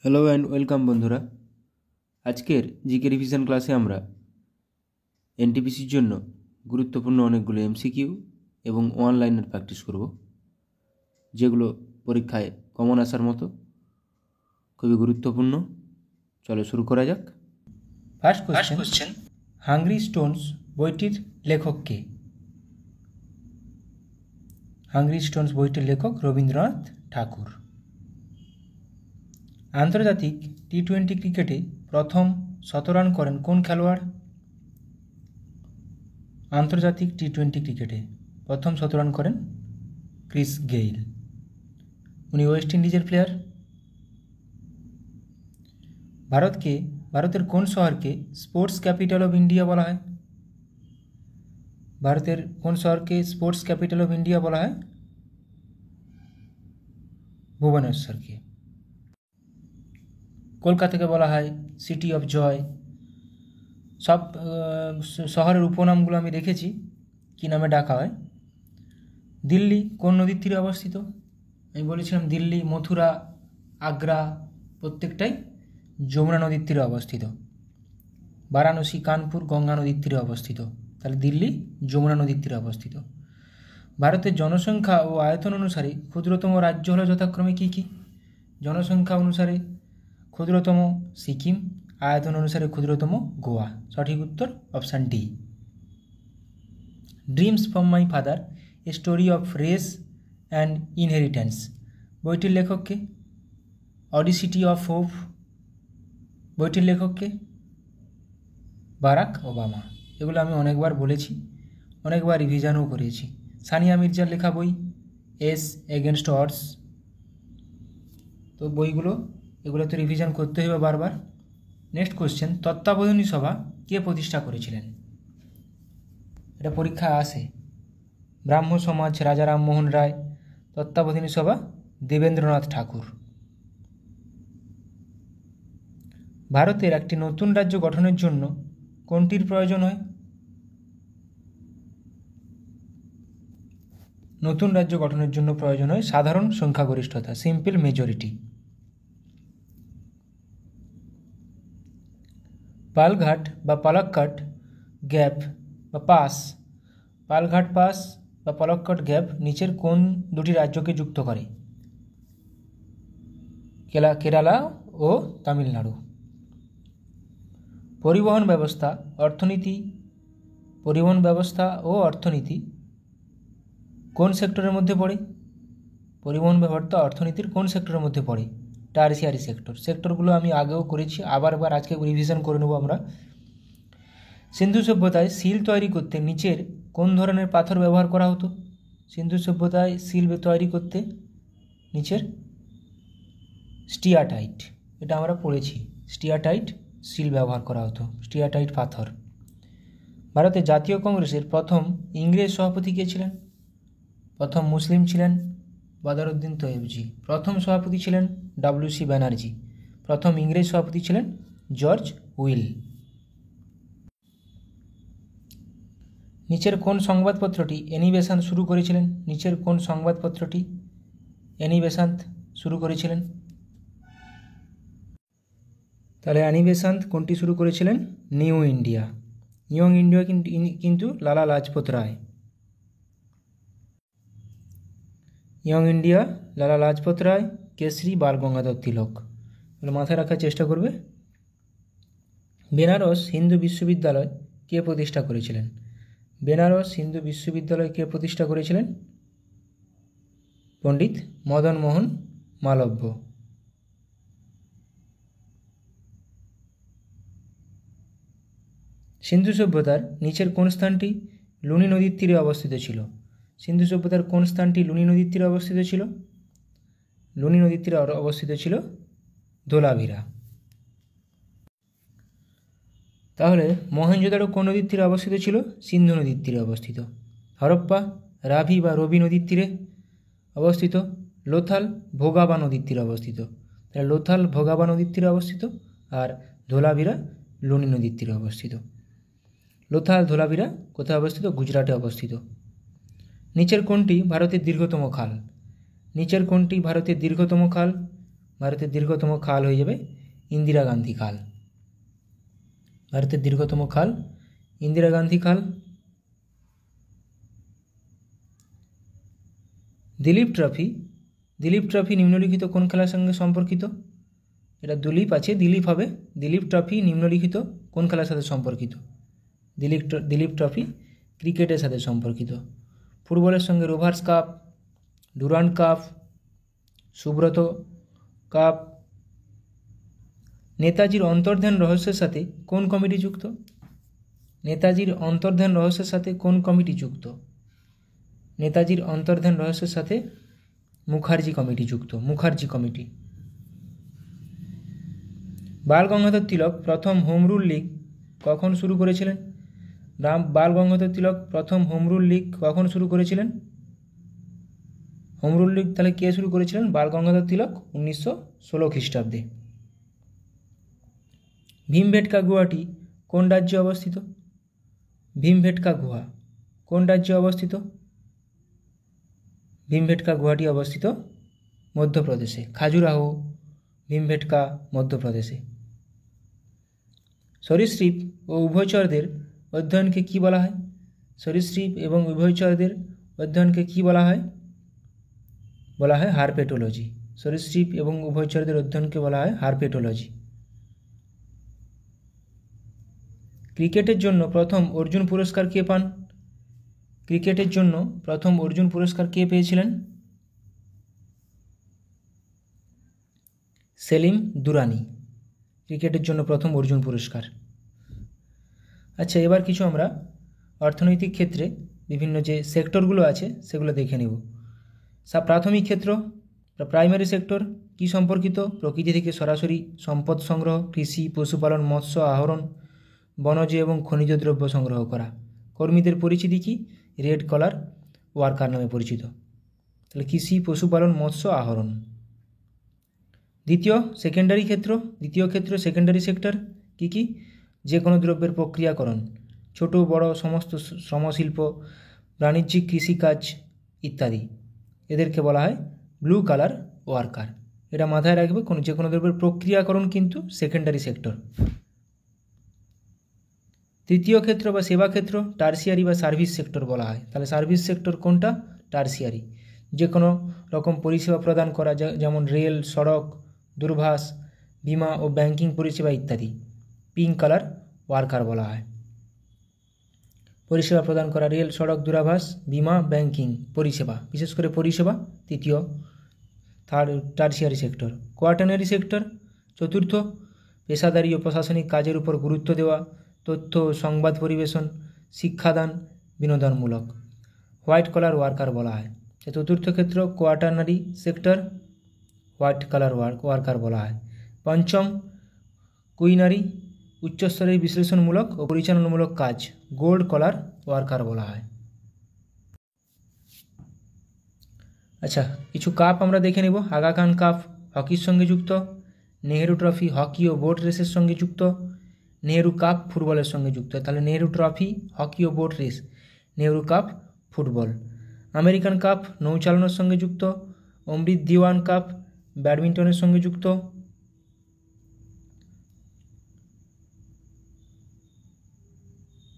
Hello and welcome বন্ধুরা। আজকের GK revision ক্লাসে আমরা এনটিপিসির জন্য গুরুত্বপূর্ণ অনেকগুলো এমসিকিউ এবং অনলাইনের প্র্যাকটিস করব, যেগুলো পরীক্ষায় কমন আসার মতো খুবই গুরুত্বপূর্ণ। চলো শুরু করা যাক। ফার্স্ট কোশ্চেন, হাংরি স্টোনস বইটির লেখক কে? হাংরি স্টোনস বইটির লেখক রবীন্দ্রনাথ ঠাকুর। আন্তর্জাতিক টি-20 ক্রিকেটে প্রথম শতরান করেন কোন খেলোয়াড়? আন্তর্জাতিক টি-20 ক্রিকেটে প্রথম শতরান করেন ক্রিস গেইল। উনি ওয়েস্ট ইন্ডিজের প্লেয়ার। ভারতের কোন শহরকে স্পোর্টস ক্যাপিটাল অফ ইন্ডিয়া বলা হয়? ভারতের কোন শহরকে স্পোর্টস ক্যাপিটাল অফ ইন্ডিয়া বলা হয়? ভুবনেশ্বরকে। কলকাতাকে বলা হয় সিটি অফ জয়। সব শহরের উপনামগুলো আমি রেখেছি কী নামে ডাকা হয়। দিল্লি কোন নদীর তীরে অবস্থিত? আমি বলেছিলাম দিল্লি, মথুরা, আগ্রা প্রত্যেকটাই যমুনা নদীর তীরে অবস্থিত। বারাণসী, কানপুর গঙ্গা নদীর তীরে অবস্থিত। তাহলে দিল্লি যমুনা নদীর তীরে অবস্থিত। ভারতের জনসংখ্যা ও আয়তন অনুসারে ক্ষুদ্রতম রাজ্য হলো যথাক্রমে কী কী? জনসংখ্যা অনুসারে ক্ষুদ্রতম সিকিম, আয়তন অনুসারে ক্ষুদ্রতম গোয়া। সঠিক উত্তর option D. Dreams from my father, a story of race and inheritance বইটির লেখককে? অডিসিটি অফ হোপ বইটির লেখককে? Barack Obama. এগুলো আমি অনেকবার বলেছি, অনেকবার রিভিশনও করেছি। সানিয়া মির্জার লেখা বই এস এগেনস্ট অডস। তো এগুলো তো রিভিশন করতে হবে বারবার। নেক্সট কোশ্চেন, তত্ত্বাবধানী সভা কে প্রতিষ্ঠা করেছিলেন? এটা পরীক্ষা আসে। ব্রাহ্ম সমাজ, রাজা রামমোহন রায়। তত্ত্বাবধানী সভা দেবেন্দ্রনাথ ঠাকুর। ভারতের একটি নতুন রাজ্য গঠনের জন্য কোনটির প্রয়োজন হয়? নতুন রাজ্য গঠনের জন্য প্রয়োজন হয় সাধারণ সংখ্যাগরিষ্ঠতা, সিম্পল মেজরিটি। পালঘাট বা পালাক্কাট গ্যাপ বা পাস, পালঘাট পাস বা পালাক্কাট গ্যাপ নিচের কোন দুটি রাজ্যকে যুক্ত করে? কেরালা ও তামিলনাড়ু। পরিবহন ব্যবস্থা ও অর্থনীতি কোন সেক্টরের মধ্যে পড়ে? পরিবহন ব্যবস্থা অর্থনীতির কোন সেক্টরের মধ্যে পড়ে? Tertiary sector. সেক্টরগুলো আমি আগেও করেছি, আবার আজকে রিভিশন করে নেব আমরা। সিন্ধু সভ্যতায় সিল তৈরি করতে নিচের কোন ধরনের পাথর ব্যবহার করা হতো? সিন্ধু সভ্যতায় সিল তৈরি করতে নিচের স্টিয়াটাইট, এটা আমরা পড়েছি। স্টিয়াটাইট সিল ব্যবহার করা হতো, স্টিয়াটাইট পাথর। ভারতের জাতীয় কংগ্রেসের প্রথম ইংরেজ সভাপতি কে ছিলেন? প্রথম মুসলিম ছিলেন বদরুদ্দিন তৈয়বজি। প্রথম সভাপতি ছিলেন ডব্লিউ.সি. ব্যানার্জি। প্রথম ইংরেজ সভাপতি ছিলেন জর্জ উইল। নিচের কোন সংবাদপত্রটি অ্যানি বেসান্ত শুরু করেছিলেন? নিচের কোন সংবাদপত্রটি অ্যানি বেসান্ত শুরু করেছিলেন? তাহলে অ্যানি বেসান্ত কোনটি শুরু করেছিলেন? New India. ইয়ং ইন্ডিয়া কিন্তু লালা লাজপত রায়। ইয়ং ইন্ডিয়া লালা লাজপত রায়, কেশরী বাল গঙ্গাধর তিলক। এগুলো মাথায় রাখার চেষ্টা করবে। বেনারস হিন্দু বিশ্ববিদ্যালয় কে প্রতিষ্ঠা করেছিলেন? বেনারস হিন্দু বিশ্ববিদ্যালয় কে প্রতিষ্ঠা করেছিলেন? পণ্ডিত মদন মোহন মালব্য। সিন্ধু সভ্যতার নিচের কোন স্থানটি লুনি নদীর তীরে অবস্থিত ছিল? সিন্ধু সভ্যতার কোন স্থানটি লুনি নদীর তীরে অবস্থিত ছিল? লুনি নদীর তীরে অবস্থিত ছিল ধোলাভিরা। তাহলে মহেঞ্জোদারো কোন নদীর তীরে অবস্থিত ছিল? সিন্ধু নদীর তীরে অবস্থিত। হরপ্পা রাভি বা রবি নদীর তীরে অবস্থিত। লোথাল ভোগাবা নদীর তীরে অবস্থিত। তাহলে লোথাল ভোগাবা নদীর তীরে অবস্থিত, আর ধোলাভিরা লুনি নদীর তীরে অবস্থিত। লোথাল ধোলাভিরা কোথায় অবস্থিত? গুজরাটে অবস্থিত। নিচের কোনটি ভারতের দীর্ঘতম খাল? নিচের কোনটি ভারতের দীর্ঘতম খাল? ভারতের দীর্ঘতম খাল হয়ে যাবে ইন্দিরা গান্ধী খাল। ভারতের দীর্ঘতম খাল ইন্দিরা গান্ধী খাল। দিলীপ ট্রফি নিম্নলিখিত কোন খেলার সঙ্গে সম্পর্কিত? এটা দুলীপ আছে, দিলীপ হবে। দিলীপ ট্রফি নিম্নলিখিত কোন খেলার সাথে সম্পর্কিত? দিলীপ ট্রফি ক্রিকেটের সাথে সম্পর্কিত। ফুটবলের সঙ্গে rovers cup, Durand cup, Subrata cup. নেতাজির অন্তর্ধান রহস্যের সাথে কোন কমিটি যুক্ত? নেতাজির অন্তর্ধান রহস্যের সাথে কোন কমিটি যুক্ত? নেতাজির অন্তর্ধান রহস্যের সাথে মুখার্জি কমিটি যুক্ত। মুখার্জি কমিটি। বাল গঙ্গাধর তিলক প্রথম হোম রুল লীগ কখন শুরু করেছিলেন? বাল গঙ্গাধর তিলক প্রথম হোম রুল লীগ কখন শুরু করেছিলেন? হোম রুল লীগ তাহলে কে শুরু করেছিলেন? বাল গঙ্গাধর তিলক 1916 খ্রিস্টাব্দে। ভীমবেটকা গুহাটি কোন রাজ্যে অবস্থিত? ভীমবেটকা গুহা কোন রাজ্যে অবস্থিত? ভীমবেটকা গুহাটি অবস্থিত মধ্যপ্রদেশে। খাজুরাহো, ভীমবেটকা মধ্যপ্রদেশে। সরীসৃপ ও উভয়চরদের অধ্যয়নকে কি বলা হয়? সরীসৃপ এবং উভয়চরদের অধ্যয়নকে কি বলা হয়? বলা হয় হারপেটোলজি। সরীসৃপ এবং উভয়চরদের অধ্যয়নকে বলা হয় হারপেটোলজি। ক্রিকেটের জন্য প্রথম অর্জুন পুরস্কার কে পান? ক্রিকেটের জন্য প্রথম অর্জুন পুরস্কার কে পেয়েছিলেন? সেলিম দুরানি। ক্রিকেটের জন্য প্রথম অর্জুন পুরস্কার। আচ্ছা, এবার কিছু আমরা অর্থনৈতিক ক্ষেত্রে বিভিন্ন যে সেক্টরগুলো আছে সেগুলো দেখে নেব। প্রাথমিক ক্ষেত্র বা প্রাইমারি সেক্টর কি সম্পর্কিত? প্রকৃতি থেকে সরাসরি সম্পদ সংগ্রহ, কৃষি, পশুপালন, মৎস্য আহরণ, বনজ এবং খনিজ দ্রব্য সংগ্রহ করা। কর্মীদের পরিচিতি কি? রেড কলার ওয়ার্কার নামে পরিচিত। তাহলে কৃষি, পশুপালন, মৎস্য আহরণ। দ্বিতীয় ক্ষেত্র সেকেন্ডারি সেক্টর কি কি? যে কোনো দ্রব্যের প্রক্রিয়াকরণ, ছোট বড় সমস্ত শ্রমশিল্প, বাণিজ্যিক কৃষিকাজ ইত্যাদি, এদেরকে বলা হয় ব্লু কালার ওয়ার্কার। এটা মাথায় রাখবে, যে কোনো দ্রব্যের প্রক্রিয়াকরণ কিন্তু সেকেন্ডারি সেক্টর। তৃতীয় ক্ষেত্র বা সেবা ক্ষেত্র টার্সিয়ারি বা সার্ভিস সেক্টর বলা হয়। তাহলে সার্ভিস সেক্টর কোনটা? টার্সিয়ারি। যে কোনো রকম পরিষেবা প্রদান করা, যেমন রেল, সড়ক, দূরভাষ, বিমা ও ব্যাংকিং পরিষেবা ইত্যাদি, পিঙ্ক কালার ওয়ার্কার বলা হয়। পরিষেবা প্রদান করা, রেল, সড়ক, দূরভাষ, বিমা, ব্যাংকিং পরিষেবা, বিশেষ করে পরিষেবা টার্সিয়ারি সেক্টর। কোয়াটার্নারি সেক্টর চতুর্থ, পেশাদারি ও প্রশাসনিক কাজের উপর গুরুত্ব দেওয়া, তথ্য ও সংবাদ পরিবেশন, শিক্ষাদান, বিনোদনমূলক, হোয়াইট কলার ওয়ার্কার বলা হয়। চতুর্থ ক্ষেত্র quaternary sector, white colour worker বলা হয়। পঞ্চম কুইনারি, উচ্চস্তরের বিশ্লেষণমূলক ও পরিচালনামূলক কাজ, গোল্ড কলার ওয়ার্কার বলা হয়। আচ্ছা, কিছু কাপ আমরা দেখে নেব। আগা খান কাপ হকির সঙ্গে যুক্ত, নেহেরু ট্রফি হকি ও বোট রেসের সঙ্গে যুক্ত, নেহেরু কাপ ফুটবলের সঙ্গে যুক্ত। তাহলে নেহেরু ট্রফি হকি ও boat race, Nehru cup football. American cup নৌ চালানোর সঙ্গে যুক্ত, অমৃত দিওয়ান কাপ ব্যাডমিন্টনের সঙ্গে যুক্ত।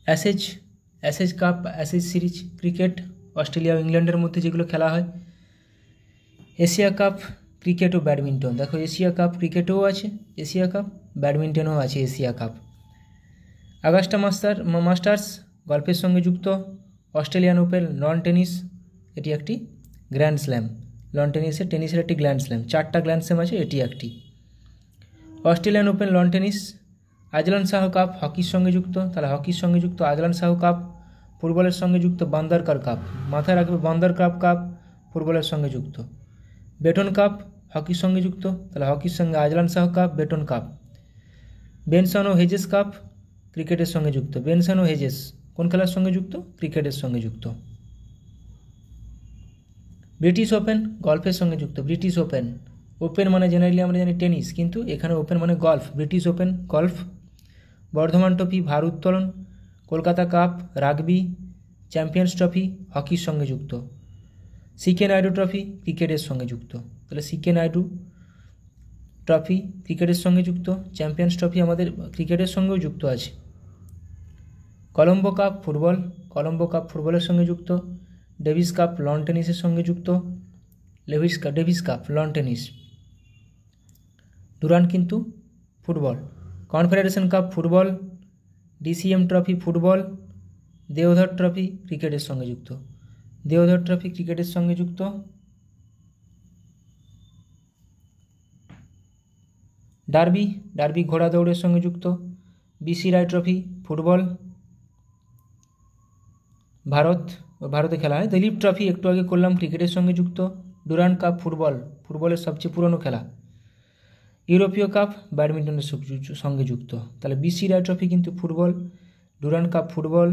Ashes cup, Ashes series cricket Australia ও ইংল্যান্ডের মধ্যে যেগুলো খেলা হয়। এশিয়া কাপ ক্রিকেট ও ব্যাডমিন্টন, দেখো এশিয়া কাপ ক্রিকেটেও আছে, এশিয়া কাপ ব্যাডমিন্টনেও আছে এশিয়া কাপ। অগাস্টা মাস্টার্স গল্ফের সঙ্গে যুক্ত, অস্ট্রেলিয়ান ওপেন লন টেনিস, এটি একটি গ্র্যান্ড স্ল্যাম। লন টেনিসের একটি গ্র্যান্ড স্ল্যাম, 4টা গ্র্যান্ড স্ল্যাম আছে, এটি একটি। Australian open loan tennis. Azlan Shah cup হকির সঙ্গে যুক্ত, তাহলে হকির সঙ্গে যুক্ত আজলান শাহ কাপ। ফুটবলের সঙ্গে যুক্ত বান্দারকার কাপ, মাথায় রাখবে বান্দারকার কাপ ফুটবলের সঙ্গে যুক্ত। বেটন কাপ হকির সঙ্গে যুক্ত, তাহলে হকির সঙ্গে Azlan Shah cup, Beighton cup. Benson ও হেজেস কাপ ক্রিকেটের সঙ্গে যুক্ত। বেনসন ও হেজেস কোন খেলার সঙ্গে যুক্ত? ক্রিকেটের সঙ্গে যুক্ত। ব্রিটিশ ওপেন গল্ফের সঙ্গে যুক্ত। ব্রিটিশ ওপেন, ওপেন মানে জেনারেলি আমরা জানি টেনিস, কিন্তু এখানে ওপেন মানে golf. British open golf. Burdwan trophy ভারোত্তোলন, Kolkata cup rugby, champions trophy হকির সঙ্গে যুক্ত। সিকে নাইডু ট্রফি ক্রিকেটের সঙ্গে যুক্ত। তাহলে সিকে নাইডু ট্রফি ক্রিকেটের সঙ্গে যুক্ত, চ্যাম্পিয়ন্স ট্রফি আমাদের ক্রিকেটের সঙ্গেও যুক্ত আছে। Colombo cup football, Colombo cup ফুটবলের সঙ্গে যুক্ত। ডেভিস কাপ লন টেনিসের সঙ্গে যুক্ত, Davis cup lawn tennis. Durand কিন্তু football. Confederation cup football, DCM trophy football, Deodhar trophy ক্রিকেটের সঙ্গে যুক্ত, দেওধর ট্রফি ক্রিকেটের সঙ্গে যুক্ত। ডার্বি, ডার্বি ঘোড়া দৌড়ের সঙ্গে যুক্ত। বিসি রায় ট্রফি ফুটবল, ভারতে খেলা হয়। দিলীপ ট্রফি একটু আগে করলাম ক্রিকেটের সঙ্গে যুক্ত। ডুরান্ড কাপ ফুটবল, ফুটবলের সবচেয়ে পুরনো খেলা। ইউরোপীয় কাপ ব্যাডমিন্টনের সঙ্গে যুক্ত। তাহলে বিসি রায় ট্রফি কিন্তু ফুটবল, ডুরান্ড কাপ ফুটবল,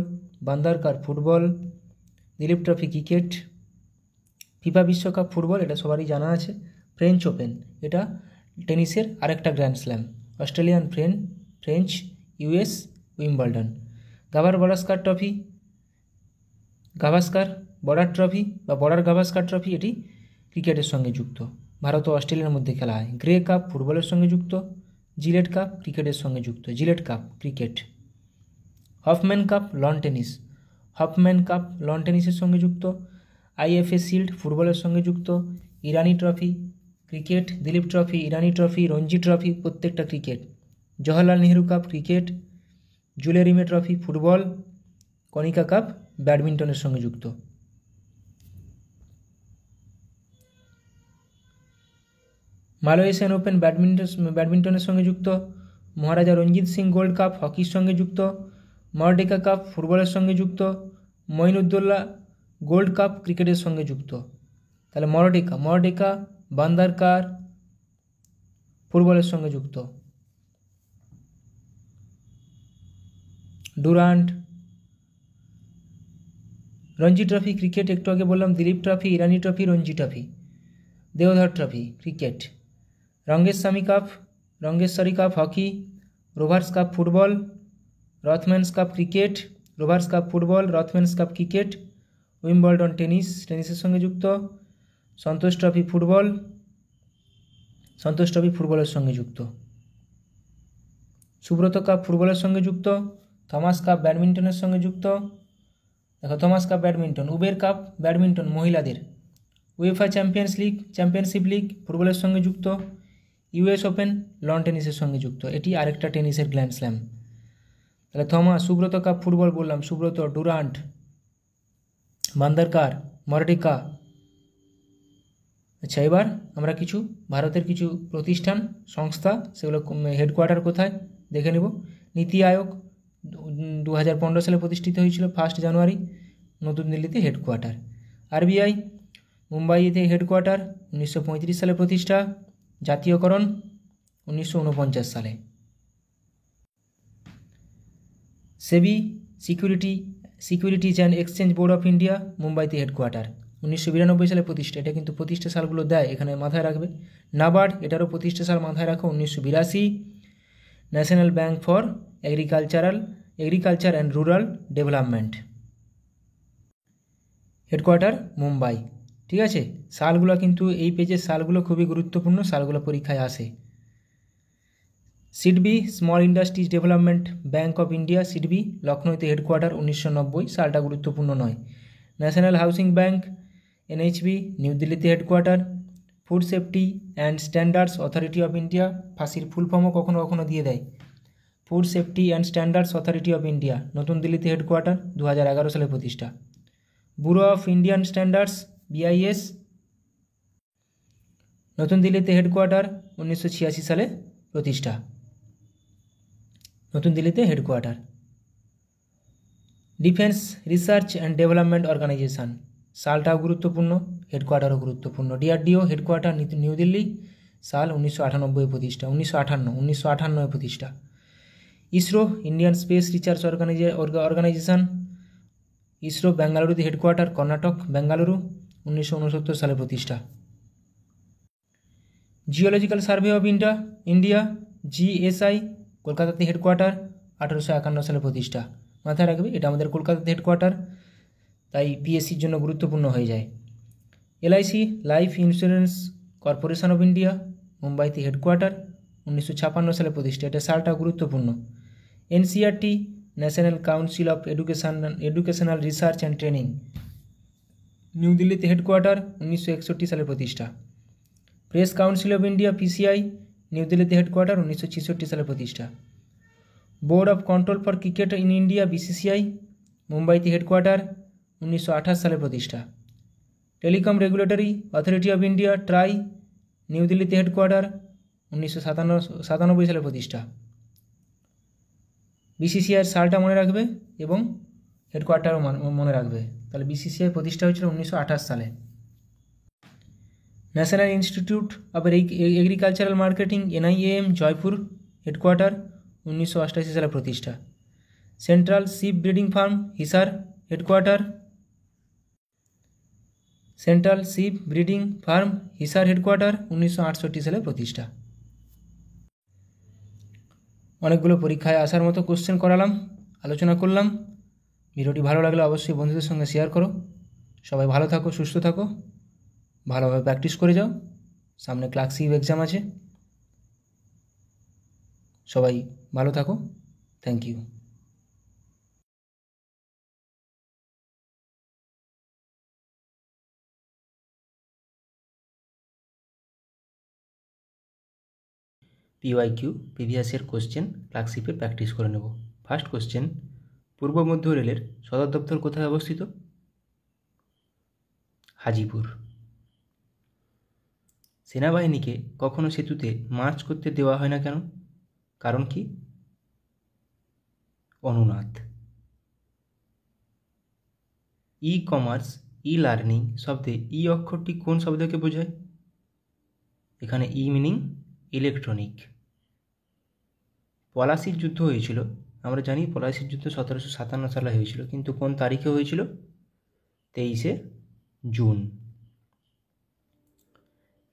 বান্দার cup football, Dilip trophy cricket. FIFA বিশ্বকাপ ফুটবল, এটা সবারই জানা আছে। ফ্রেঞ্চ ওপেন, এটা টেনিসের আরেকটা grand slam. Australian French, US, Wimbledon. Gavaskar trophy, Gavaskar border trophy বা বর্ডার গাভাস্কার ট্রফি, এটি ক্রিকেটের সঙ্গে যুক্ত, ভারত ও অস্ট্রেলিয়ার মধ্যে খেলা হয়। গ্রে কাপ ফুটবলের সঙ্গে যুক্ত। জিলেট কাপ ক্রিকেটের সঙ্গে যুক্ত, Gillette cup cricket. Hoffman cup lawn tennis, Hoffman cup lawn টেনিসের সঙ্গে যুক্ত। আইএফএ শিল্ড ফুটবলের সঙ্গে যুক্ত। Irani trophy cricket, Duleep trophy, Irani trophy, Ranji trophy প্রত্যেকটা cricket. Jawaharlal Nehru cup cricket, Jules Rimet trophy football, Konica cup ব্যাডমিন্টনের সঙ্গে যুক্ত। মালয়েশিয়ান ওপেন ব্যাডমিন্টনের সঙ্গে যুক্ত। মহারাজা রঞ্জিত সিং গোল্ড কাপ হকির সঙ্গে যুক্ত। মর্ডেকা কাপ ফুটবলের সঙ্গে যুক্ত। মঈনুদ্দৌলা গোল্ড কাপ ক্রিকেটের সঙ্গে যুক্ত। তাহলে মর্ডেকা বান্দারকার ফুটবলের সঙ্গে যুক্ত। ডুরান্ড, রঞ্জি ট্রফি ক্রিকেট একটু আগে বললাম। Duleep trophy, Irani trophy, Ranji trophy. Deodhar trophy cricket. Rangeshwari cup hockey. Rovers cup football, Rothmans cup cricket, Rovers cup football, Rothmans cup cricket. Wimbledon টেনিসের সঙ্গে যুক্ত। Santosh trophy football, Santosh trophy ফুটবলের সঙ্গে যুক্ত। সুব্রত কাপ ফুটবলের সঙ্গে যুক্ত। থমাস কাপ ব্যাডমিন্টনের সঙ্গে যুক্ত। দেখো Thomas cup badminton. Uber cup badminton মহিলাদের। উয়েফা চ্যাম্পিয়নশিপ লিগ ফুটবলের সঙ্গে যুক্ত। ইউএস ওপেন লন টেনিসের সঙ্গে যুক্ত, এটি আরেকটা টেনিসের গ্র্যান্ড স্ল্যাম। তাহলে সুব্রত কাপ ফুটবল বললাম, সুব্রত, ডুরান্ড, বান্দারকার, মর্ডেকা। আচ্ছা, এবার আমরা কিছু ভারতের কিছু প্রতিষ্ঠান সংস্থা, সেগুলো হেডকোয়ার্টার কোথায় দেখে নেব। নীতি আয়োগ 2015 সালে প্রতিষ্ঠিত হয়েছিল 1 জানুয়ারি, নতুন দিল্লিতে হেডকোয়ার্টার। আরবিআই মুম্বাইতে হেডকোয়ার্টার, 1935 সালে প্রতিষ্ঠা। জাতীয়করণ 1949 সালে। SEBI securities and exchange board of India মুম্বাইতে হেডকোয়ার্টার, 1992 সালে প্রতিষ্ঠা। এটা কিন্তু প্রতিষ্ঠা সালগুলো দেয়, এখানে মাথায় রাখবে। নাবার্ড, এটারও প্রতিষ্ঠা সাল মাথায় রাখো, 1982। National bank for agriculture and rural development, headquarter Mumbai. ঠিক আছে, সালগুলো কিন্তু এই পেজের সালগুলো খুবই গুরুত্বপূর্ণ, সালগুলো পরীক্ষায় আসে। SIDBI small industries development bank of India, SIDBI লখনৌতে হেডকোয়ার্টার, 1990। সালটা গুরুত্বপূর্ণ নয়। National housing bank NHB new দিল্লিতে headquarter. Food safety and standards authority of India, ফাঁসির ফুল ফর্মও কখনো কখনো দিয়ে দেয়। Food safety and standards authority of India, নতুন দিল্লিতে হেডকোয়ার্টার, 2011 সালে প্রতিষ্ঠা। Bureau of Indian standards BIS, নতুন দিল্লিতে হেডকোয়ার্টার, 1986 সালে প্রতিষ্ঠা, নতুন দিল্লিতে headquarter. Defence research and development organisation, সালটাও গুরুত্বপূর্ণ, হেডকোয়ার্টারও গুরুত্বপূর্ণ। DRDO হেডকোয়ার্টার নিউ দিল্লি, সাল 1998 প্রতিষ্ঠা, 1958 প্রতিষ্ঠা। ISRO Indian space research organisation, ISRO বেঙ্গালুরুতে হেডকোয়ার্টার, কর্ণাটক, বেঙ্গালুরু, 1969 সালে প্রতিষ্ঠা। Geological survey of India GSI, কলকাতাতে হেডকোয়ার্টার, 1851 সালে প্রতিষ্ঠা। মাথায় রাখবে, এটা আমাদের কলকাতাতে হেডকোয়ার্টার, তাই PSCর জন্য গুরুত্বপূর্ণ হয়ে যায়। LIC life insurance corporation of India, মুম্বাইতে হেডকোয়ার্টার, 1956 সালে প্রতিষ্ঠা। এটা সালটা গুরুত্বপূর্ণ। NCERT, national council of educational research and training, new দিল্লিতে হেডকোয়ার্টার, 1961 সালে প্রতিষ্ঠা। Press council of India, PCI, new দিল্লিতে হেডকোয়ার্টার, 1966 সালে প্রতিষ্ঠা। Board of control for cricket in India, BCCI, মুম্বাইতে হেডকোয়ার্টার, 1928 সালে প্রতিষ্ঠা। Telecom regulatory authority of India, try, new দিল্লিতে হেডকোয়ার্টার, 1997 সালে প্রতিষ্ঠা। বিসিসিআইয়ের সালটা মনে রাখবে এবং হেডকোয়ার্টারও মনে রাখবে। তাহলে বিসিসিআই প্রতিষ্ঠা হয়েছিল 1928 সালে। National institute of agricultural marketing, NIAM, Jaipur, headquarter, 1988 সালে প্রতিষ্ঠা। Central sheep breeding farm, Hisar, headquarter, central sheep breeding farm, Hisar, headquarter, 1968 সালে প্রতিষ্ঠা। অনেকগুলো পরীক্ষায় আসার মতো কোশ্চেন করালাম, আলোচনা করলাম। ভিডিওটি ভালো লাগলে অবশ্যই বন্ধুদের সঙ্গে শেয়ার করো। সবাই ভালো থাকো, সুস্থ থাকো, ভালোভাবে প্র্যাকটিস করে যাও। সামনে ক্লাস 6 এক্সাম আছে। সবাই ভালো থাকো। Thank you. PYQ previous year question class 6 practice করে নেব। ফার্স্ট কোশ্চেন, পূর্ব মধ্য রেলের সদর দপ্তর কোথায় অবস্থিত? হাজিপুর। সেনাবাহিনীকে কখনো সেতুতে মার্চ করতে দেওয়া হয় না কেন? কারণ কি? অনুনাদ। ই কমার্স, ই লার্নিং শব্দে ই অক্ষরটি কোন শব্দকে বোঝায়? এখানে ই মিনিং ইলেকট্রনিক। পলাশির যুদ্ধ হয়েছিল, আমরা জানি পলাশির যুদ্ধ 1757 সালে হয়েছিল, কিন্তু কোন তারিখে হয়েছিল? 23শে জুন।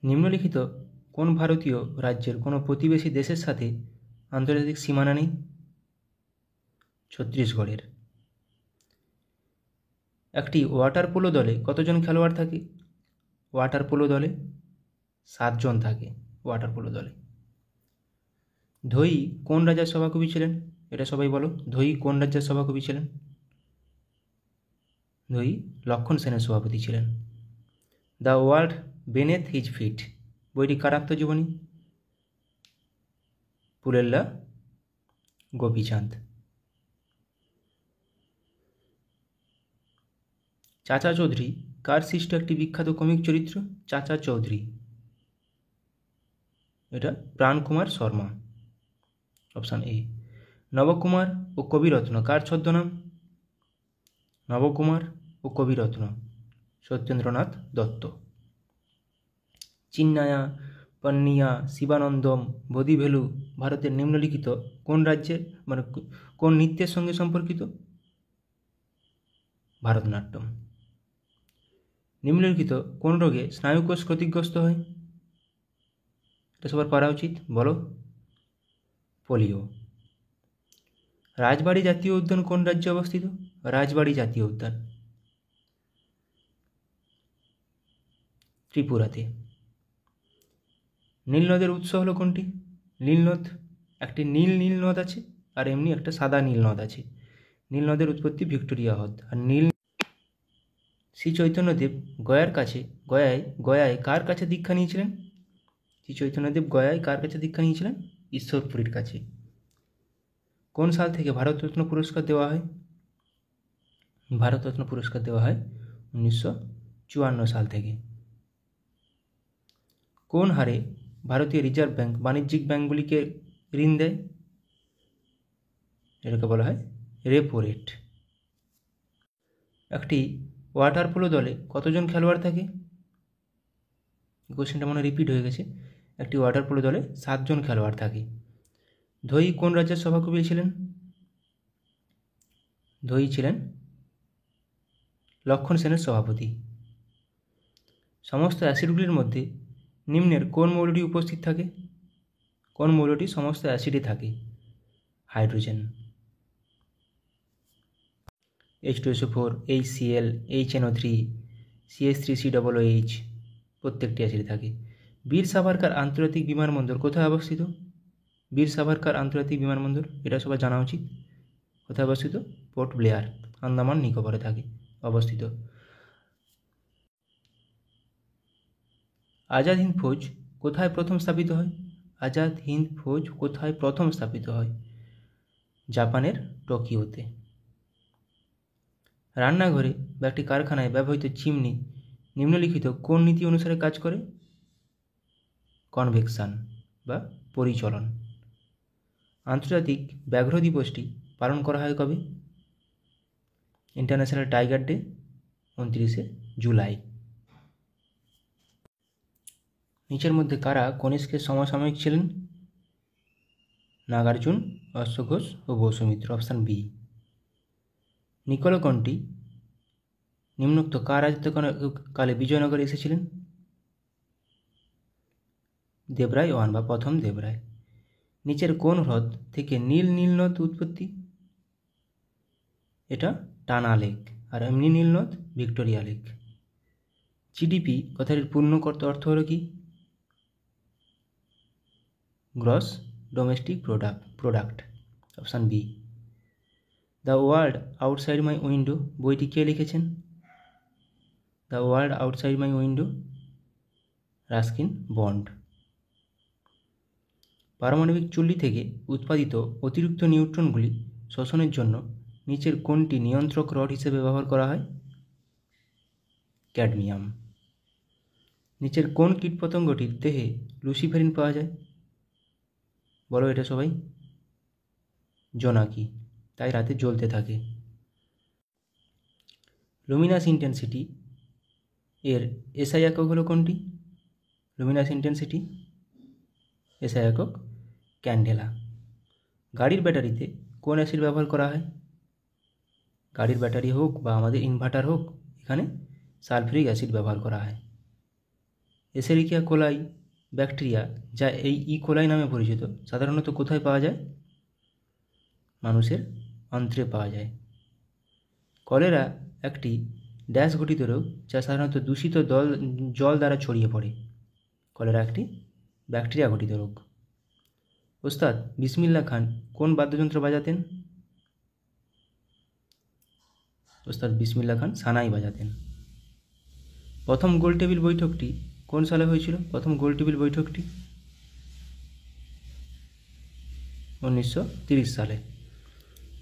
নিম্নলিখিত কোন ভারতীয় রাজ্যের কোনো প্রতিবেশী দেশের সাথে আন্তর্জাতিক সীমানা নেই? ছত্তিশগড়ের। একটি ওয়াটার পোলো দলে কতজন খেলোয়াড় থাকে? ওয়াটার পোলো দলে 7 জন থাকে। ওয়াটার পোলো দলে। ধোই কোন রাজার সভাকবি ছিলেন? এটা সবাই বলো, ধোই কোন রাজ্যের সভাকবি ছিলেন? ধোই লক্ষণ সেনের সভাপতি ছিলেন। দ্য ওয়ার্ল্ড বেনেথ হিজ ফিট বইটি কার আত্মজীবনী? পুলেল্লা গোপীচাঁদ। চাচা চৌধুরী কার সৃষ্ট একটি বিখ্যাত কমিক চরিত্র? চাচা চৌধুরী, এটা প্রাণকুমার শর্মা। Option A. নবকুমার ও কবিরত্ন কার ছদ্মনাম? নবকুমার ও কবিরত্ন সত্যেন্দ্রনাথ দত্ত। চিন্নায়া, পন্নিয়া, শিবানন্দম, বোধিভেলু ভারতের নিম্নলিখিত কোন রাজ্যের কোন নৃত্যের সঙ্গে সম্পর্কিত? ভারতনাট্যম। নিম্নলিখিত কোন রোগে স্নায়ুকোষ ক্ষতিগ্রস্ত হয়? এটা সবার পারা উচিত, বলো। পোলিও। রাজবাড়ী জাতীয় উদ্যান কোন রাজ্যে অবস্থিত? রাজবাড়ী জাতীয় উদ্যান ত্রিপুরাতে। নীল নদের উৎস হলো কোনটি? নীল নদ, একটি নীল নীল নদ আছে আর এমনি একটা সাদা নীল নদ আছে। নীল নদের উৎপত্তি ভিক্টোরিয়া হ্রদ। আর নীল শ্রী চৈতন্যদেব গয়ায় কার কাছে দীক্ষা নিয়েছিলেন? শ্রী চৈতন্যদেব গয়ায় কার কাছে দীক্ষা নিয়েছিলেন? ঈশ্বরপুরীর কাছে। কোন সাল থেকে ভারতরত্ন পুরস্কার দেওয়া হয়? ভারতরত্ন পুরস্কার দেওয়া হয় 1954 সাল থেকে। কোন হারে ভারতীয় রিজার্ভ ব্যাংক বাণিজ্যিক ব্যাংকগুলিকে ঋণ দেয়? এটাকে বলা হয় রেপো রেট। একটি ওয়াটার পোলো দলে কতজন খেলোয়াড় থাকে? কোশ্চেনটা মনে রিপিট হয়ে গেছে। একটি ওয়াটার পোলো দলে 7 জন খেলোয়াড় থাকে। ধোই কোন রাজ্যের সভাকবি ছিলেন? ধোই ছিলেন লক্ষণ সেনের সভাপতি। সমস্ত অ্যাসিডগুলির মধ্যে নিম্নের কোন মৌলটি উপস্থিত থাকে? কোন মৌলটি সমস্ত অ্যাসিডে থাকে? Hydrogen. H2SO4, HCl, HNO3, CH3COOH প্রত্যেকটি অ্যাসিডে থাকে। বীর সাভারকার আন্তর্জাতিক বিমানবন্দর কোথায় অবস্থিত? বীর সাভারকার আন্তর্জাতিক বিমানবন্দর, এটা সবার জানা উচিত। কোথায় অবস্থিত? পোর্ট ব্লেয়ার, আন্দামান নিকোবরে থাকে অবস্থিত। আজাদ হিন্দ ফৌজ কোথায় প্রথম স্থাপিত হয়? আজাদ হিন্দ ফৌজ কোথায় প্রথম স্থাপিত হয়? জাপানের টোকিওতে। রান্নাঘরে বা একটি কারখানায় ব্যবহৃত চিমনি নিম্নলিখিত কোন নীতি অনুসারে কাজ করে? কনভেকশন বা পরিচলন। আন্তর্জাতিক ব্যাঘ্র দিবসটি পালন করা হয় কবে? ইন্টারন্যাশনাল টাইগার ডে 29শে জুলাই। নিচের মধ্যে কারা কনিষ্কের সমসাময়িক ছিলেন? নাগার্জুন, অশ্বঘোষ ও Vasumitra, option B. Niccolo Conti নিম্নোক্ত কার রাজত্বকালে বিজয়নগরে এসেছিলেন? দেবরায় ওয়ান বা প্রথম দেবরায়। নিচের কোন হ্রদ থেকে নীল নীলনদ উৎপত্তি? এটা টানা লেক, আর এমনি নীলনদ ভিক্টোরিয়া লেক। জিডিপি কথাটির পূর্ণ অর্থ হলো কি? Gross domestic product, option B. The world outside my window বইটি কে লিখেছেন? The world outside my window, Ruskin Bond. পারমাণবিক চুল্লি থেকে উৎপাদিত অতিরিক্ত নিউট্রনগুলি শোষণের জন্য নিচের কোনটি নিয়ন্ত্রক রড হিসেবে ব্যবহার করা হয়? ক্যাডমিয়াম। নিচের কোন কীটপতঙ্গটির দেহে লুসিফেরিন পাওয়া যায়? বলো এটা সবাই। জোনাকি, তাই রাতে জ্বলতে থাকে। লুমিনাস ইন্টেন্সিটি এর এসআই একক হলো কোনটি? লুমিনাস ইন্টেন্সিটি এসআই একক ক্যান্ডেলা। গাড়ির ব্যাটারিতে কোন অ্যাসিড ব্যবহার করা হয়? গাড়ির ব্যাটারি হোক বা আমাদের ইনভার্টার হোক, এখানে সালফিউরিক অ্যাসিড ব্যবহার করা হয়। এসেরিকিয়া কোলাই ব্যাকটেরিয়া, যা এই কোলাই নামে পরিচিত, সাধারণত কোথায় পাওয়া যায়? মানুষের অন্ত্রে পাওয়া যায়। কলেরা একটি ড্যাশ ঘটিত রোগ, যা সাধারণত দূষিত জল দ্বারা ছড়িয়ে পড়ে। কলেরা একটি ব্যাকটেরিয়া ঘটিত রোগ। ওস্তাদ বিসমিল্লাহ খান কোন বাদ্যযন্ত্র বাজাতেন? ওস্তাদ বিসমিল্লাহ খান সানাই বাজাতেন। প্রথম গোলটেবিল বৈঠকটি কোন সালে হয়েছিল? প্রথম গোলটেবিল বৈঠকটি 1930 সালে।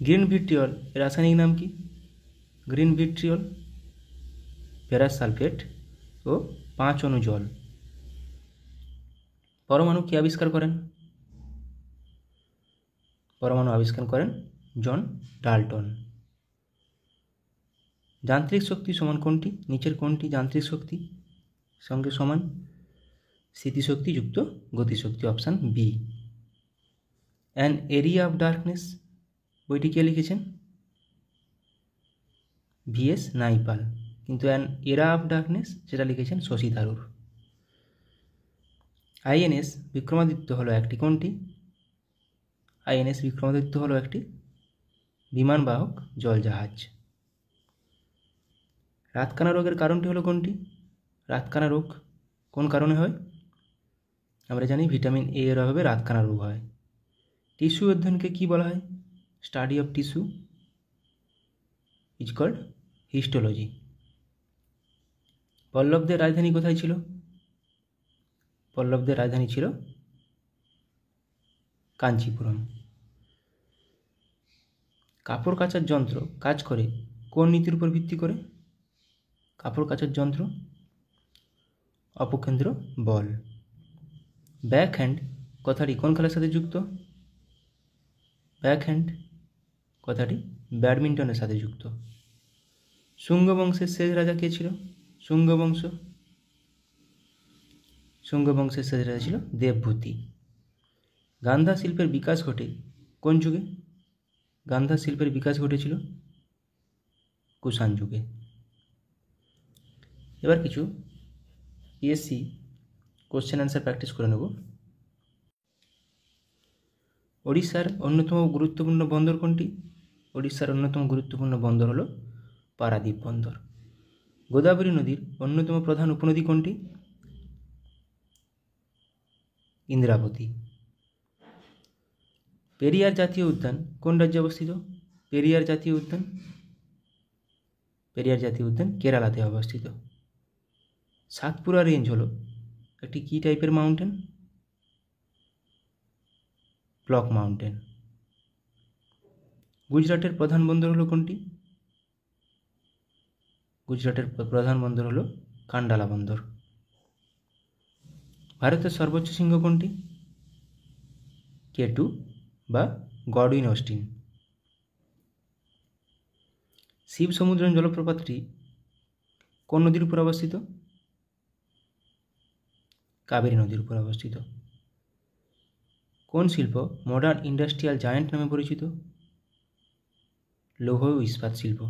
গ্রিন ভিট্রিয়ল এর রাসায়নিক নাম কি? গ্রিন ভিট্রিয়ল ফেরাস সালফেট ও 5 অণু জল। পরমাণু কে আবিষ্কার করেন? পরমাণু আবিষ্কার করেন জন ডাল্টন। যান্ত্রিক শক্তি সমান কোনটি? নিচের কোনটি যান্ত্রিক শক্তি সঙ্গে সমান? স্থিতিশক্তি যুক্ত গতিশক্তি, option B. An area of darkness বইটি কে লিখেছেন? ভিএস নাইপাল। কিন্তু অ্যান এরা অফ ডার্কনেস সেটা লিখেছেন শশী থারুর। আইএনএস বিক্রমাদিত্য হলো একটি কোনটি? আইএনএস বিক্রমাদিত্য হলো একটি বিমানবাহক জলজাহাজ। রাতকানা রোগের কারণটি হলো কোনটি? রাতকানা রোগ কোন কারণে হয়? আমরা জানি ভিটামিন এ এর অভাবে রাতকানা রোগ হয়। টিস্যু অধ্যয়নকে কি বলা হয়? Study of tissue is called histology. পল্লবদের রাজধানী কোথায় ছিল? পল্লবদের রাজধানী ছিল কাঞ্চিপুরম। কাপড় কাচার যন্ত্র কাজ করে কোন নীতির উপর ভিত্তি করে? কাপড় কাচার যন্ত্র অপকেন্দ্র বল। ব্যাক হ্যান্ড কথাটি কোন খেলার সাথে যুক্ত? ব্যাক হ্যান্ড কথাটি ব্যাডমিন্টনের সাথে যুক্ত। শুঙ্গ বংশের শেষ রাজা কে ছিল? শুঙ্গ বংশের শেষ রাজা ছিল দেবভূতি। গান্ধা শিল্পের বিকাশ ঘটে কোন যুগে? গান্ধা শিল্পের বিকাশ ঘটেছিল কুষাণ যুগে। এবার কিছু পিএসসি কোশ্চেন অ্যান্সার প্র্যাকটিস করে নেব। ওড়িশার অন্যতম গুরুত্বপূর্ণ বন্দর কোনটি? ওড়িশার অন্যতম গুরুত্বপূর্ণ বন্দর হলো পারাদ্বীপ বন্দর। গোদাবরী নদীর অন্যতম প্রধান উপনদী কোনটি? ইন্দ্রাবতী। পেরিয়ার জাতীয় উদ্যান কোন রাজ্যে অবস্থিত? পেরিয়ার জাতীয় উদ্যান কেরালাতে অবস্থিত। সাতপুরা রেঞ্জ হলো একটি কী টাইপের মাউন্টেন? Block mountain. গুজরাটের প্রধান বন্দর হলো কোনটি? গুজরাটের প্রধান বন্দর হলো কান্ডালা বন্দর। ভারতের সর্বোচ্চ শৃঙ্গ কোনটি? K2 বা গডউইন অস্টিন। শিব সমুদ্রম জলপ্রপাতটি কোন নদীর উপর অবস্থিত? কাবেরী নদীর উপর অবস্থিত। কোন শিল্প মডার্ন ইন্ডাস্ট্রিয়াল জায়ান্ট নামে পরিচিত? লৌহ ও ইস্পাত শিল্প।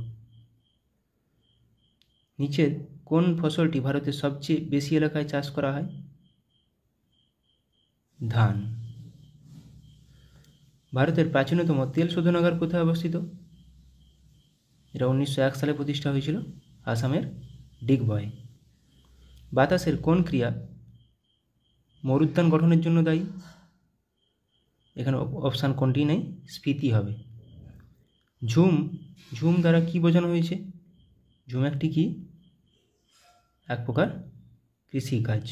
নিচের কোন ফসলটি ভারতের সবচেয়ে বেশি এলাকায় চাষ করা হয়? ধান। ভারতের প্রাচীনতম তেল শোধনাগার কোথায় অবস্থিত? এটা 1901 সালে প্রতিষ্ঠা হয়েছিল আসামের ডিগবয়ে। বাতাসের কোন ক্রিয়া মরুদ্যান গঠনের জন্য দায়ী? এখানে অপশান কোনটি নেই, স্ফীতি হবে। ঝুম দ্বারা কি বোঝানো হয়েছে? ঝুম একটি কি? এক প্রকার কৃষিকাজ।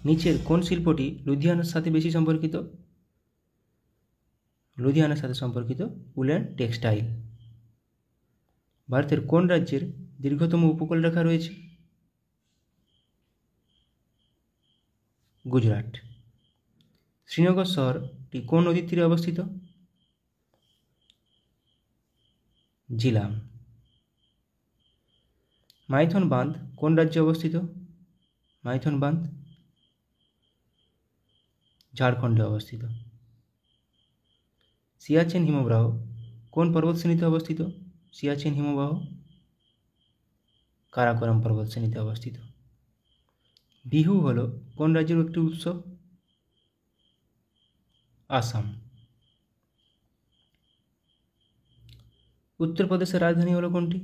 নিচের কোন শিল্পটি লুধিয়ানার সাথে বেশি সম্পর্কিত? লুধিয়ানার সাথে সম্পর্কিত উল অ্যান্ড টেক্সটাইল। ভারতের কোন রাজ্যের দীর্ঘতম উপকূলরেখা রয়েছে? গুজরাট। শ্রীনগর শহরটি কোন নদীর তীরে অবস্থিত? জিলাম। মাইথন বাঁধ কোন রাজ্যে অবস্থিত? মাইথন বাঁধ ঝাড়খণ্ডে অবস্থিত। সিয়াচেন হিমবাহ কোন পর্বতশ্রেণীতে অবস্থিত? সিয়াচেন হিমবাহ কারাকোরাম পর্বতশ্রেণীতে অবস্থিত। বিহু হলো কোন রাজ্যের একটি উৎসব? আসাম। উত্তরপ্রদেশের রাজধানী হলো কোনটি?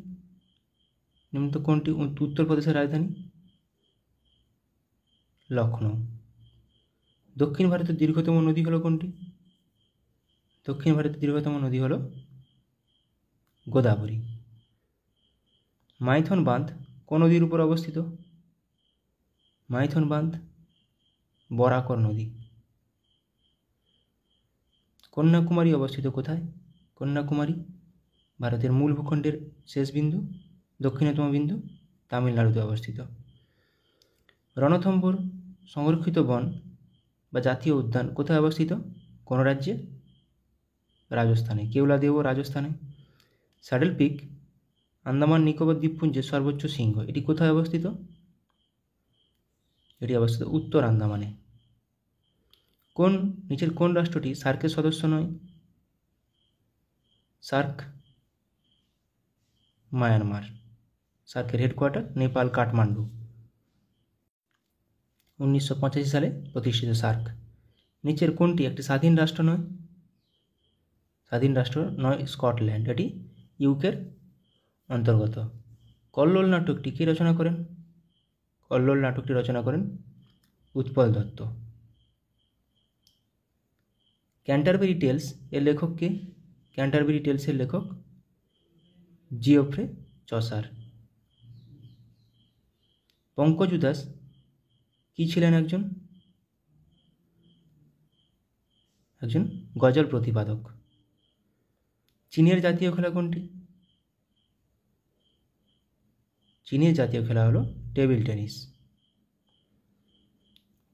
নিম্নত কোনটি উত্তরপ্রদেশের রাজধানী? লখনৌ। দক্ষিণ ভারতের দীর্ঘতম নদী হলো কোনটি? দক্ষিণ ভারতের দীর্ঘতম নদী হলো গোদাবরী। মাইথন বাঁধ কোন নদীর উপর অবস্থিত? মাইথন বাঁধ বরাকর নদী। কন্যাকুমারী অবস্থিত কোথায়? কন্যাকুমারী ভারতের মূল ভূখণ্ডের শেষ বিন্দু, দক্ষিণতম বিন্দু, তামিলনাড়ুতে অবস্থিত। রণথম্ভোর সংরক্ষিত বন বা জাতীয় উদ্যান কোথায় অবস্থিত? কোন রাজ্যে? রাজস্থানে। কেওলাদেও রাজস্থানে। স্যাডেল পিক আন্দামান নিকোবর দ্বীপপুঞ্জের সর্বোচ্চ শৃঙ্গ। এটি কোথায় অবস্থিত? এটি অবস্থিত উত্তর আন্দামানে। নিচের কোন রাষ্ট্রটি সার্কের সদস্য নয়? SAARC Myanmar. সার্কের হেডকোয়ার্টার নেপাল কাঠমান্ডু। 1985 সালে প্রতিষ্ঠিত সার্ক। নিচের কোনটি একটি স্বাধীন রাষ্ট্র নয়? স্বাধীন রাষ্ট্র নয় স্কটল্যান্ড, এটি ইউকের অন্তর্গত। কল্লোল নাটকটি কে রচনা করেন? কল্লোল নাটকটি রচনা করেন উৎপল দত্ত। ক্যান্টারবেরি টেলস এর লেখক কে? ক্যান্টারবেরি টেলসের লেখক জিওফ্রে চসার। পঙ্কজ উদাস কি ছিলেন? একজন গজল প্রতিপাদক। চীনের জাতীয় খেলা কোনটি? চীনের জাতীয় খেলা হলো table tennis.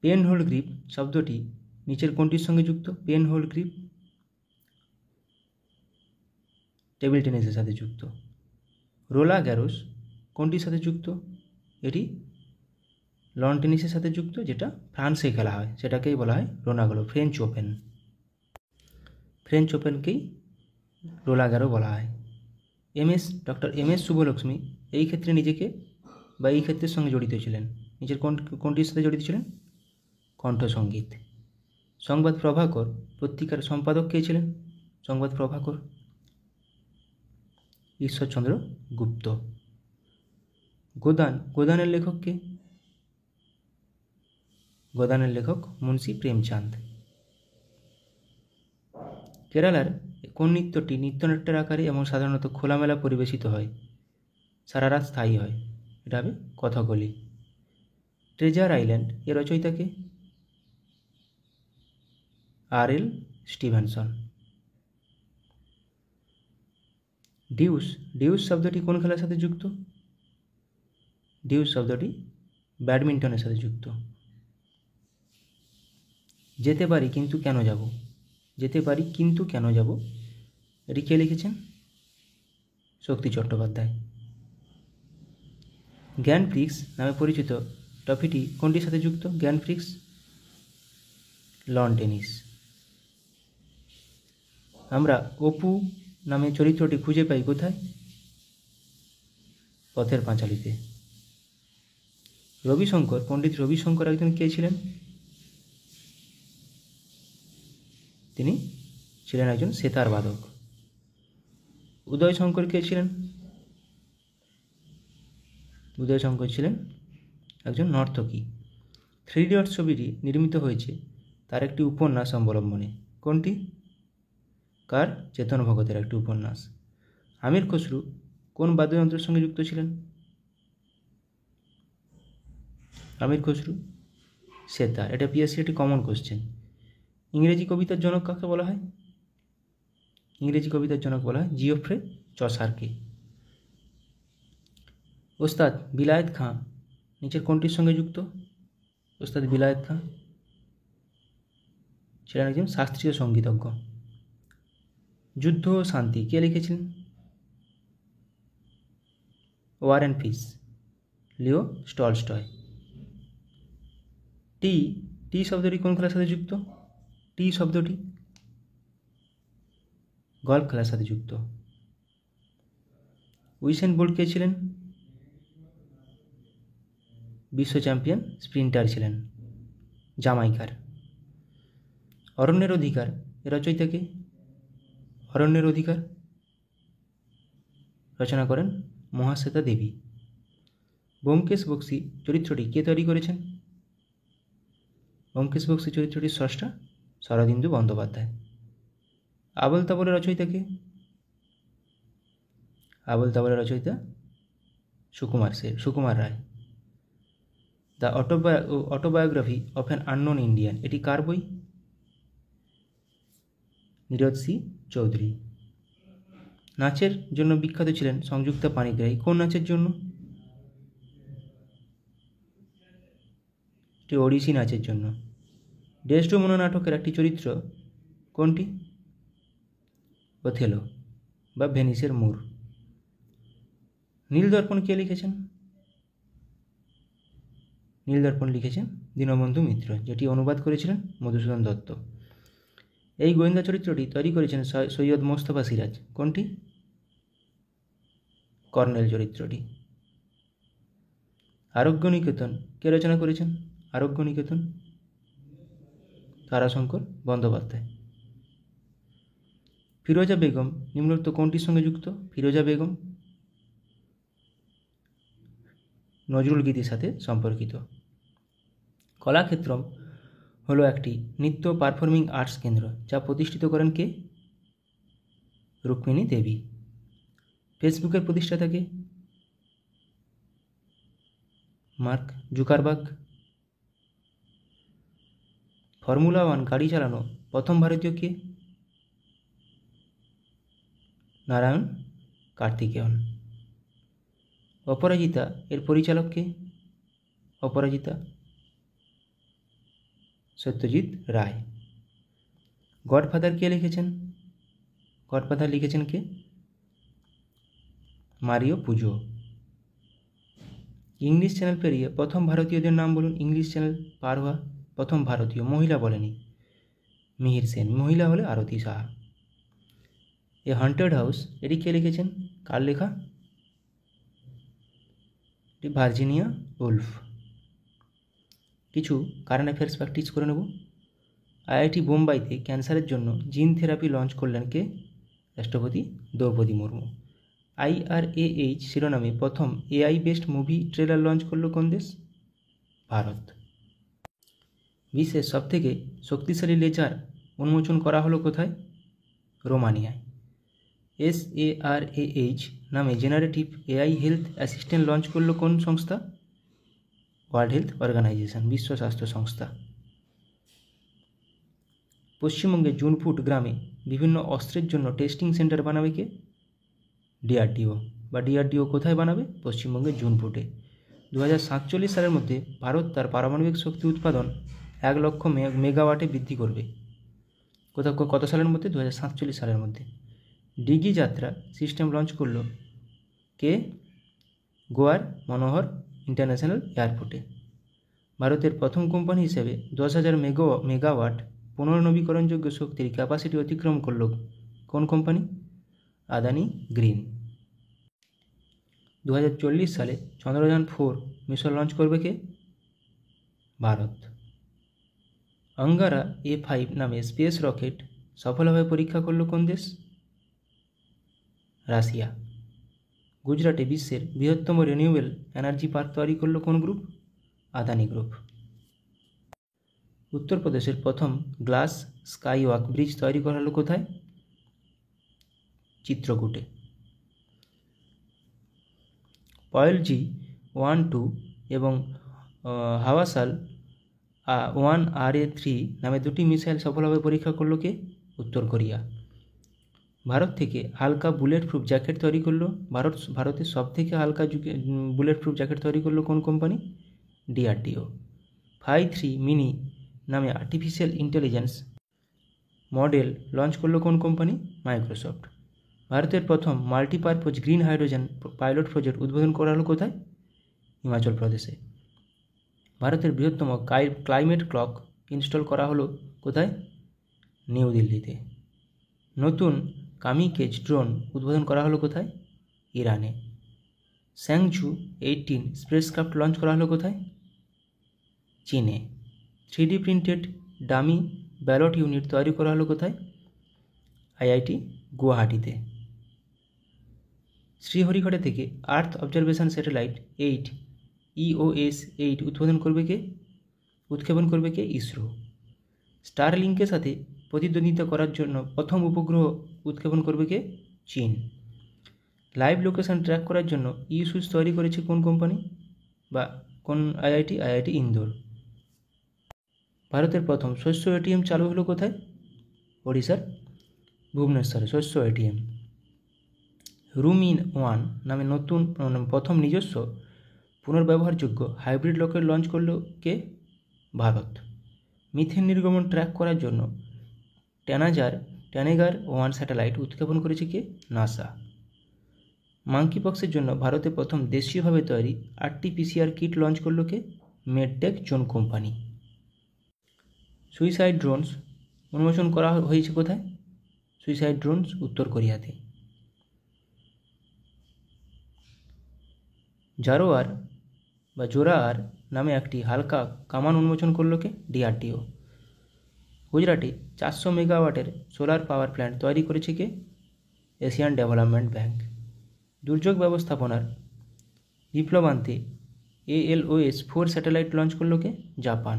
Pen hold grip শব্দটি নিচের কোনটির সঙ্গে যুক্ত? পেন হোল্ড গ্রিপ টেবিল টেনিসের সাথে যুক্ত। রোলা গ্যারোস কোনটির সাথে যুক্ত? এটি লন টেনিসের সাথে যুক্ত, যেটা ফ্রান্সে খেলা হয়, সেটাকেই বলা হয় রোনাগলো, ফ্রেঞ্চ ওপেন। ফ্রেঞ্চ ওপেনকেই রোলা গ্যারো বলা হয়। ডক্টর এম এস শুভলক্ষ্মী এই ক্ষেত্রে নিজেকে বা এই ক্ষেত্রের সঙ্গে জড়িত ছিলেন। নিজের কোনটির সাথে জড়িত ছিলেন? কণ্ঠসঙ্গীত। সংবাদ প্রভাকর পত্রিকার সম্পাদক কে ছিলেন? সংবাদ প্রভাকর ঈশ্বরচন্দ্র গুপ্ত। গোদানের লেখক কে? গোদানের লেখক মুন্সি প্রেমচাঁদ। কেরালার কোন নৃত্যটি নৃত্যনাট্যের আকারে এবং সাধারণত খোলামেলা পরিবেশিত হয়, সারা রাত স্থায়ী হয়? এটা হবে কথাকলি। ট্রেজার আইল্যান্ড এর রচয়িতাকে? R.L. স্টিভেনসন। ডিউস শব্দটি কোন খেলার সাথে যুক্ত? ডিউস শব্দটি ব্যাডমিন্টনের সাথে যুক্ত। যেতে পারি কিন্তু কেন যাব? যেতে পারি কিন্তু কেন যাব, এটি কে লিখেছেন? শক্তি চট্টোপাধ্যায়। গ্র্যান্ড প্রিক্স নামে পরিচিত ট্রফিটি কোনটির সাথে যুক্ত? Grand Prix loan tennis. আমরা অপু নামে চরিত্রটি খুঁজে পাই কোথায়? পথের পাঁচালীতে। রবিশঙ্কর, পণ্ডিত রবিশঙ্কর একজন কে ছিলেন? তিনি ছিলেন একজন সেতার বাদক। উদয়শঙ্কর কে ছিলেন? উদয়শঙ্কর ছিলেন একজন নর্তকী। 3 ইডিয়টস ছবিটি নির্মিত হয়েছে তার একটি উপন্যাস অবলম্বনে। কোনটি? কার? চেতন ভগতের একটি উপন্যাস। আমির খসরু কোন বাদ্যযন্ত্রের সঙ্গে যুক্ত ছিলেন? আমির খসরু সেতার। এটা পিএসসি একটি কমন কোশ্চেন। ইংরেজি কবিতার জনক কাকে বলা হয়? ইংরেজি কবিতার জনক বলা হয় জিওফ্রে চসারকে। ওস্তাদ বিলায়েত খাঁ নিচের কোনটির সঙ্গে যুক্ত? ওস্তাদ বিলায়েত খাঁ ছিলেন একজন শাস্ত্রীয় সঙ্গীতজ্ঞ। যুদ্ধ ও শান্তি কে লিখেছিলেন? War and peace Leo Tolstoy. Tee শব্দটি কোন খেলার সাথে যুক্ত? টি শব্দটি গল্ফ খেলার সাথে যুক্ত। উইসেন বোল্ট কে ছিলেন? বিশ্ব চ্যাম্পিয়ন স্প্রিন্টার ছিলেন, জামাইকার। অরণ্যের অধিকার এর রচয়িতাকে? অরণ্যের অধিকার রচনা করেন মহাশ্বেতা দেবী। ব্যোমকেশ বক্সী চরিত্রটি কে তৈরি করেছেন? ব্যোমকেশ বক্সী চরিত্রটির স্রষ্টা শরদিন্দু বন্দ্যোপাধ্যায়। আবোল তাবোলের রচয়িতাকে? আবোল তাবোলের রচয়িতা Sukumar Ray. The autobiography of an unknown Indian এটি কার বই? নীরদ সি চৌধুরী। নাচের জন্য বিখ্যাত ছিলেন সংযুক্তা পাণিগ্রাহী। কোন নাচের জন্য? এটি ওড়িশি নাচের জন্য। ডেসডেমোনা নাটকের একটি চরিত্র কোনটি? ওথেলো বা ভেনিসের মোর। নীলদর্পণ কে লিখেছেন? নীলদর্পণ লিখেছেন দীনবন্ধু মিত্র, যেটি অনুবাদ করেছিলেন মধুসূদন দত্ত। এই গোয়েন্দা চরিত্রটি তৈরি করেছেন সৈয়দ মোস্তফা সিরাজ। কোনটি? কর্নেল চরিত্রটি। আরোগ্য নিকেতন কে রচনা করেছেন? আরোগ্য নিকেতন তারাশঙ্কর বন্দ্যোপাধ্যায়। ফিরোজা বেগম নিম্নোক্ত কোনটির সঙ্গে যুক্ত? ফিরোজা বেগম নজরুল গীতির সাথে সম্পর্কিত। কলাক্ষেত্রম হলো একটি নৃত্য পারফর্মিং আর্টস কেন্দ্র যা প্রতিষ্ঠিত করেন কে? রুক্মিণী দেবী। ফেসবুকের প্রতিষ্ঠাতা কে? Mark Zuckerberg. ফর্মুলা 1 গাড়ি চালানো প্রথম ভারতীয় কে? নারায়ণ কার্তিকেয়ন। অপরাজিতা এর পরিচালক কে? অপরাজিতা সত্যজিৎ রায়। গডফাদার কে লিখেছেন? গডফাদার লিখেছেন কে? মারিও পুজো। ইংলিশ চ্যানেল পেরিয়ে প্রথম ভারতীয়দের নাম বলুন। ইংলিশ চ্যানেল পার হওয়া প্রথম ভারতীয়, মহিলা বলেনি, মিহির সেন। মহিলা হলে আরতি সাহা। এ হন্টেড হাউস এটি কে লিখেছেন? কার লেখা? এটি ভার্জিনিয়া উলফ। কিছু কারেন্ট অ্যাফেয়ার্স প্র্যাকটিস করে নেব। আইআইটি বোম্বাইতে ক্যান্সারের জন্য জিন থেরাপি লঞ্চ করলেন কে? রাষ্ট্রপতি দ্রৌপদী মুর্মু। IRAH শিরোনামে প্রথম AI based movie trailer launch করলো কোন দেশ? ভারত। বিশ্বের সবথেকে শক্তিশালী লেজার উন্মোচন করা হলো কোথায়? রোমানিয়ায়। SARAH নামে generative AI health assistant launch করলো কোন সংস্থা? ওয়ার্ল্ড হেলথ অর্গানাইজেশন, বিশ্ব স্বাস্থ্য সংস্থা। পশ্চিমবঙ্গের জুনপুট গ্রামে বিভিন্ন অস্ত্রের জন্য টেস্টিং সেন্টার বানাবে কে? DRDO। বা DRDO কোথায় বানাবে? পশ্চিমবঙ্গের জুনপুটে। 2047 সালের মধ্যে ভারত তার পারমাণবিক শক্তি উৎপাদন 1 লক্ষ মেগাওয়াটে বৃদ্ধি করবে। কত সালের মধ্যে? 2047 সালের মধ্যে। ডিগি যাত্রা সিস্টেম লঞ্চ করলো কে? গোয়ার মনোহর ইন্টারন্যাশনাল এয়ারপোর্টে। ভারতের প্রথম কোম্পানি হিসেবে 10,000 মেগাওয়াট পুনর্নবীকরণযোগ্য শক্তির ক্যাপাসিটি অতিক্রম করল কোন কোম্পানি? আদানি গ্রিন। 2040 সালে চন্দ্রযান-4 মিশন লঞ্চ করবে কে? ভারত। অঙ্গারা A5 নামে স্পেস রকেট সফলভাবে পরীক্ষা করল কোন দেশ? রাশিয়া। গুজরাটে বিশ্বের বৃহত্তম রিনিউয়েবল এনার্জি পার্ক তৈরি করলো কোন গ্রুপ? আদানি গ্রুপ। উত্তরপ্রদেশের প্রথম গ্লাস স্কাইওয়াক ব্রিজ তৈরি করা হলো কোথায়? চিত্রকূটে। পয়েলজি 1-2 এবং হাওয়াসাল 1RA3 নামে দুটি মিসাইল সফলভাবে পরীক্ষা করলো কে? উত্তর কোরিয়া। ভারত থেকে হালকা বুলেট প্রুফ জ্যাকেট তৈরি করলো ভারতের সব থেকে হালকা বুলেট প্রুফ জ্যাকেট তৈরি করলো কোন কোম্পানি? DRDO। 5-3 মিনি নামে আর্টিফিশিয়াল ইন্টেলিজেন্স মডেল লঞ্চ করলো কোন কোম্পানি? মাইক্রোসফট। ভারতের প্রথম multipurpose green hydrogen pilot project উদ্বোধন করা হলো কোথায়? হিমাচল প্রদেশে। ভারতের বৃহত্তম ক্লাইমেট ক্লক ইনস্টল করা হলো কোথায়? নিউ দিল্লিতে। নতুন কামিকেজ ড্রোন উদ্বোধন করা হলো কোথায়? ইরানে। স্যাংঝু 18 স্পেসক্রাফট লঞ্চ করা হলো কোথায়? চীনে। 3D printed dummy ballot unit তৈরি করা হলো কোথায়? IIT গুয়াহাটিতে। শ্রীহরিকোটা থেকে আর্থ অবজারভেশন স্যাটেলাইট 8 EOS-8 উৎক্ষেপণ করবে কে? ইসরো। স্টারলিংকের সাথে প্রতিদ্বন্দ্বিতা করার জন্য প্রথম উপগ্রহ উৎক্ষেপণ করবে কে? চীন। লাইভ লোকেশন ট্র্যাক করার জন্য সুইচ তৈরি করেছে কোন কোম্পানি বা কোন IIT ইন্দোর। ভারতের প্রথম শস্য ATM চালু হলো কোথায়? ওড়িশার ভুবনেশ্বরে শস্য ATM। রুম-ইন-1 নামে নতুন প্রথম নিজস্ব পুনর্ব্যবহারযোগ্য হাইব্রিড রকেট লঞ্চ করলো কে? ভারত। মিথেন নির্গমন ট্র্যাক করার জন্য ট্যানেগার 1 স্যাটেলাইট উৎক্ষেপণ করেছে কে? নাসা। মাঙ্কিপক্সের জন্য ভারতে প্রথম দেশীয়ভাবে তৈরি RT-PCR কিট লঞ্চ করলো কে? Medtech zone company. Suicide drones উন্মোচন করা হয়েছে কোথায়? সুইসাইড ড্রোনস উত্তর কোরিয়াতে। জোরার নামে একটি হালকা কামান উন্মোচন করলো কে? DRDO। গুজরাটে 400 মেগাওয়াটের সোলার পাওয়ার প্ল্যান্ট তৈরি করেছে কে? Asian development bank. দুর্যোগ ব্যবস্থাপনার বিপ্লব আনতে ALOS-4 স্যাটেলাইট লঞ্চ করলো কে? জাপান।